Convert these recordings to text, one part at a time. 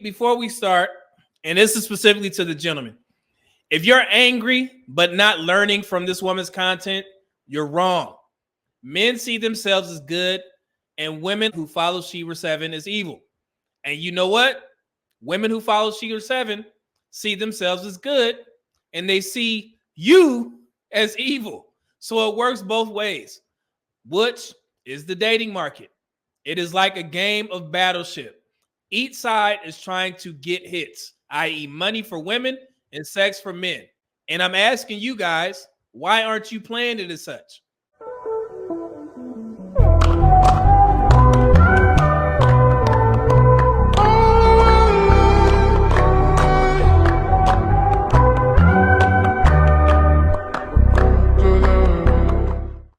Before we start, and this is specifically to the gentleman, if you're angry but not learning from this woman's content, you're wrong. Men see themselves as good, and women who follow Sheba 7 as evil. And you know what? Women who follow Sheba 7 see themselves as good, and they see you as evil. So it works both ways, which is the dating market. It is like a game of battleship. Each side is trying to get hits, i.e., money for women and sex for men. And I'm asking you guys, why aren't you playing it as such?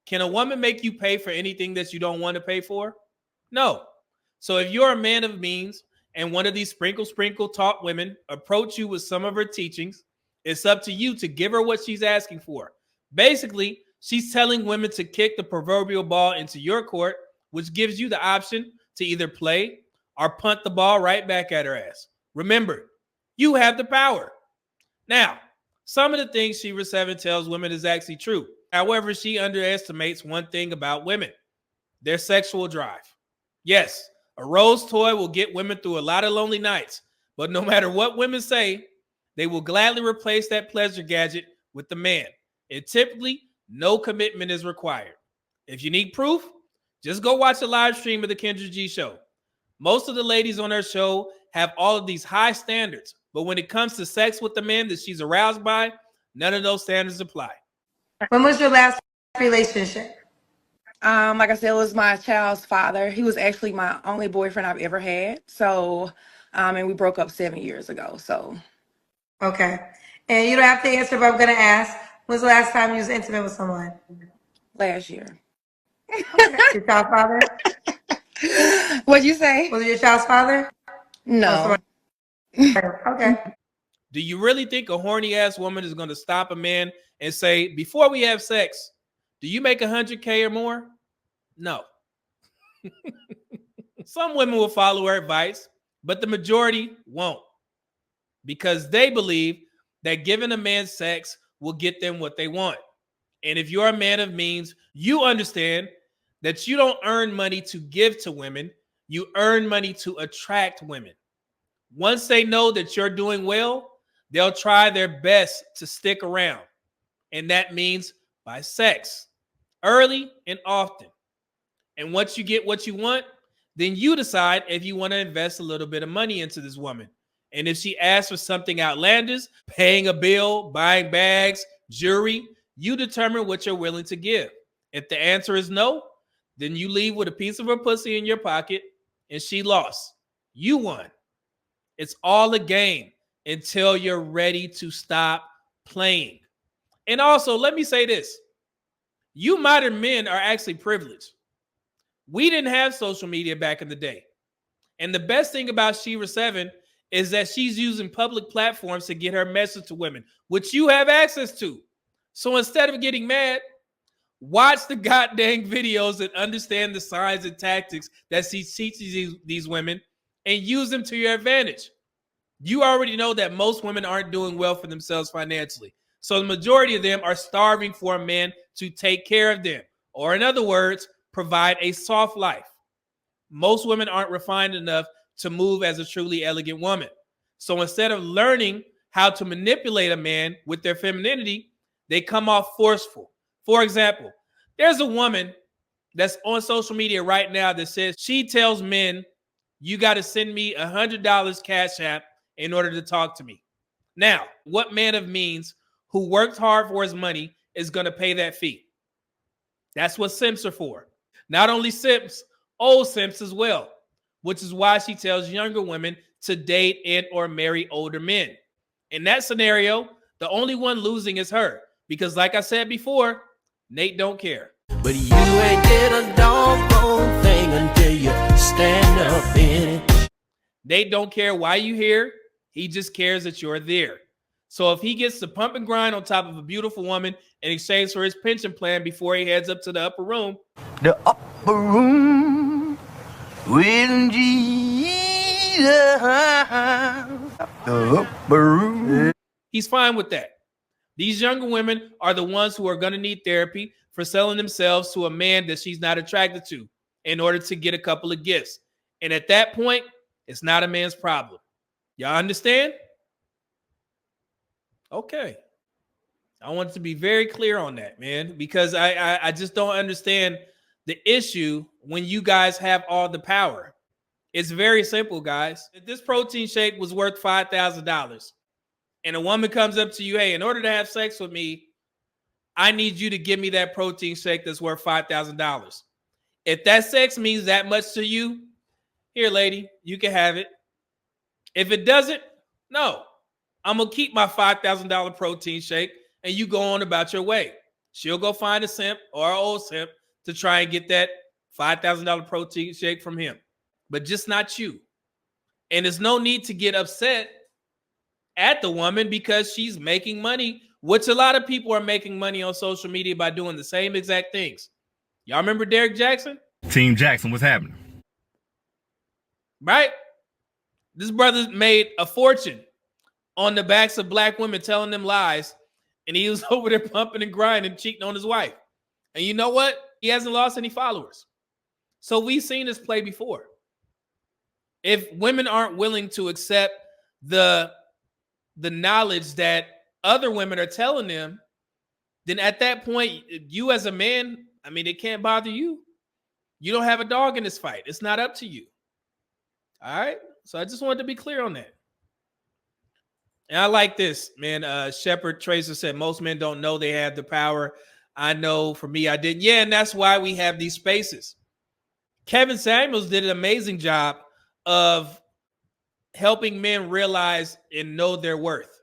Can a woman make you pay for anything that you don't want to pay for? No. So if you're a man of means and one of these sprinkle talk women approach you with some of her teachings, it's up to you to give her what she's asking for. Basically, she's telling women to kick the proverbial ball into your court, which gives you the option to either play or punt the ball right back at her ass. Remember, you have the power. Now, some of the things Sheba 7 tells women is actually true. However, she underestimates one thing about women: their sexual drive. Yes, a rose toy will get women through a lot of lonely nights, but no matter what women say, they will gladly replace that pleasure gadget with the man. And typically, no commitment is required. If you need proof, just go watch a live stream of the Kendra G Show. Most of the ladies on her show have all of these high standards, but when it comes to sex with the man that she's aroused by, none of those standards apply. When was your last relationship? Like I said, it was my child's father. He was actually my only boyfriend I've ever had. So, and we broke up 7 years ago. So, okay. And you don't have to answer, but I'm gonna ask: when's the last time you was intimate with someone? last year. Okay. Your child's father? What'd you say? Was it your child's father? No. Okay. Do you really think a horny ass woman is going to stop a man and say, before we have sex, do you make 100K or more? No. Some women will follow her advice, but the majority won't, because they believe that giving a man sex will get them what they want. And if you're a man of means, you understand that you don't earn money to give to women. You earn money to attract women. Once they know that you're doing well, they'll try their best to stick around. And that means by sex, early and often. And once you get what you want, then you decide if you want to invest a little bit of money into this woman. And if she asks for something outlandish, paying a bill, buying bags, jewelry, you determine what you're willing to give. If the answer is no, then you leave with a piece of her pussy in your pocket and she lost. You won. It's all a game until you're ready to stop playing. And also, let me say this. You modern men are actually privileged. We didn't have social media back in the day. And the best thing about Sheba 7 is that she's using public platforms to get her message to women, which you have access to. So instead of getting mad, watch the goddamn videos and understand the signs and tactics that she teaches these women and use them to your advantage. You already know that most women aren't doing well for themselves financially. So the majority of them are starving for a man to take care of them. Or in other words, provide a soft life. Most women aren't refined enough to move as a truly elegant woman. So instead of learning how to manipulate a man with their femininity, they come off forceful. For example, there's a woman that's on social media right now that says she tells men, you got to send me $100 Cash App in order to talk to me. Now, what man of means who worked hard for his money is going to pay that fee? That's what simps are for. Not only simps, old simps as well, which is why she tells younger women to date and or marry older men. In that scenario, the only one losing is her, because like I said before, Nate don't care. But you ain't did a doggone thing until you stand up in it. Nate don't care why you here. He just cares that you're there. So if he gets to pump and grind on top of a beautiful woman in exchange for his pension plan before he heads up to the upper room. The upper room with Jesus. He's fine with that. These younger women are the ones who are going to need therapy for selling themselves to a man that she's not attracted to in order to get a couple of gifts. And at that point, it's not a man's problem. Y'all understand? Okay. I want to be very clear on that, man, because I just don't understand the issue when you guys have all the power. It's very simple, guys. If this protein shake was worth $5,000 and a woman comes up to you, hey, in order to have sex with me, I need you to give me that protein shake that's worth $5,000. If that sex means that much to you, here, lady, you can have it. If it doesn't, no, I'm going to keep my $5,000 protein shake and you go on about your way. She'll go find a simp or an old simp to try and get that $5,000 protein shake from him, but just not you. And there's no need to get upset at the woman because she's making money, which a lot of people are making money on social media by doing the same exact things. Y'all remember Derrick Jackson? Team Jackson, what's happening? Right? This brother made a fortune on the backs of black women telling them lies, and he was over there pumping and grinding, cheating on his wife. And you know what? He hasn't lost any followers. So we've seen this play before. If women aren't willing to accept the knowledge that other women are telling them, then at that point, you as a man, I mean, it can't bother you. You don't have a dog in this fight. It's not up to you. All right? So I just wanted to be clear on that. And I like this, man. Shepard Tracer said most men don't know they have the power. I know for me, I didn't. Yeah, and that's why we have these spaces. Kevin Samuels did an amazing job of helping men realize and know their worth.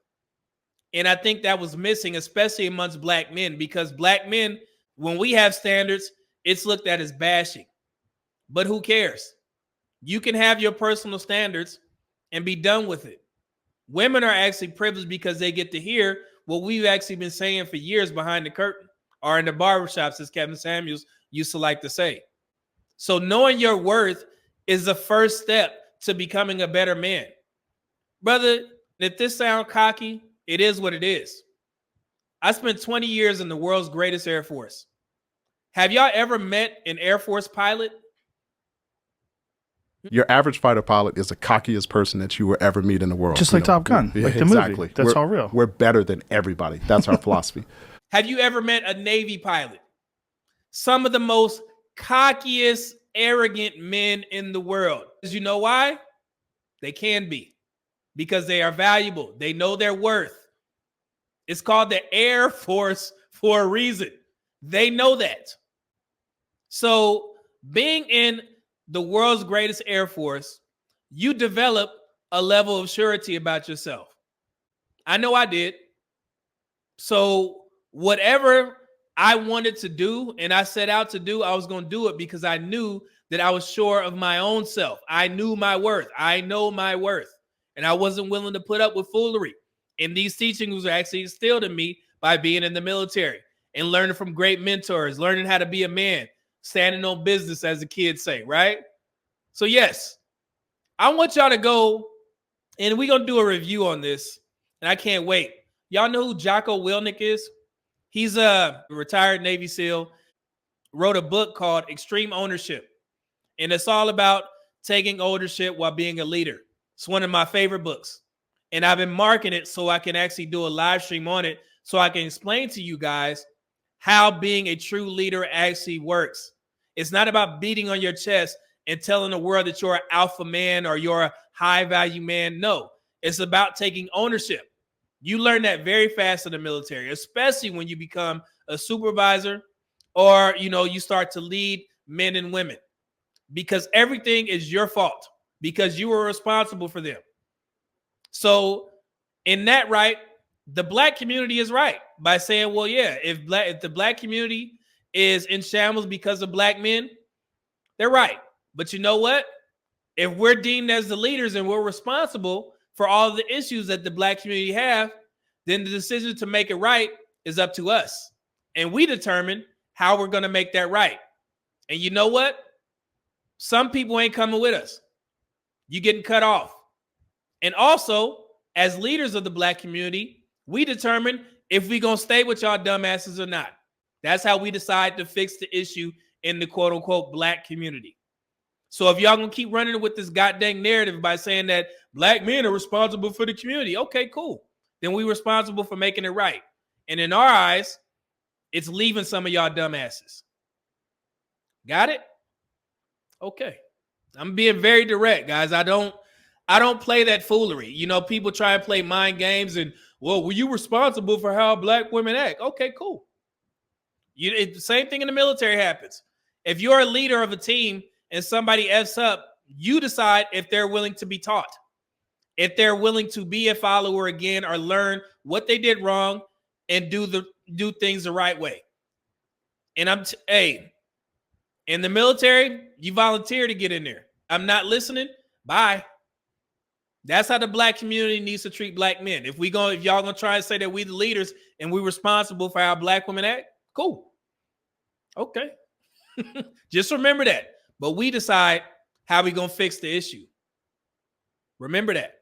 And I think that was missing, especially amongst black men, because black men, when we have standards, it's looked at as bashing. But who cares? You can have your personal standards and be done with it. Women are actually privileged because they get to hear what we've actually been saying for years behind the curtain or in the barbershops, as Kevin Samuels used to like to say. So knowing your worth is the first step to becoming a better man. Brother, if this sounds cocky, it is what it is. I spent 20 years in the world's greatest Air Force. Have y'all ever met an Air Force pilot? Your average fighter pilot is the cockiest person that you will ever meet in the world. Just like Top Gun, like the movie. That's all real. We're better than everybody. That's our philosophy. Have you ever met a Navy pilot? Some of the most cockiest, arrogant men in the world. Because you know why? They can be. Because they are valuable. They know their worth. It's called the Air Force for a reason. They know that. So being in the world's greatest Air Force, you develop a level of surety about yourself. I know I did. So whatever I wanted to do and I set out to do, I was going to do it because I knew that I was sure of my own self. I knew my worth. I know my worth. And I wasn't willing to put up with foolery. And these teachings were actually instilled in me by being in the military and learning from great mentors, learning how to be a man, standing on business, as the kids say, right? So yes, I want y'all to go, and we're going to do a review on this, and I can't wait. Y'all know who Jocko Willink is? He's a retired Navy SEAL, wrote a book called Extreme Ownership, and it's all about taking ownership while being a leader. It's one of my favorite books, and I've been marking it so I can actually do a live stream on it so I can explain to you guys how being a true leader actually works. It's not about beating on your chest and telling the world that you're an alpha man or you're a high value man. No, it's about taking ownership. You learn that very fast in the military, especially when you become a supervisor or, you start to lead men and women, because everything is your fault because you were responsible for them. So in that right, the black community is right by saying, well, yeah, if the black community is in shambles because of black men, they're right. But you know what? If we're deemed as the leaders and we're responsible for all of the issues that the black community have, then the decision to make it right is up to us. And we determine how we're going to make that right. And you know what? Some people ain't coming with us. You're getting cut off. And also, as leaders of the black community, we determine if we gonna stay with y'all dumbasses or not. That's how we decide to fix the issue in the quote unquote black community. So if y'all gonna keep running with this goddamn narrative by saying that black men are responsible for the community, okay, cool. Then we responsible for making it right. And in our eyes, it's leaving some of y'all dumbasses. Got it? Okay. I'm being very direct, guys. I don't play that foolery. You know, people try and play mind games and, well, were you responsible for how black women act? Okay, cool. The same thing in the military happens. If you're a leader of a team and somebody F's up, you decide if they're willing to be taught, if they're willing to be a follower again or learn what they did wrong and do things the right way. And hey, in the military, you volunteer to get in there. I'm not listening. Bye. That's how the black community needs to treat black men. If y'all gonna try and say that we the leaders and we responsible for how black women act, cool. Okay. Just remember that. But we decide how we gonna fix the issue. Remember that.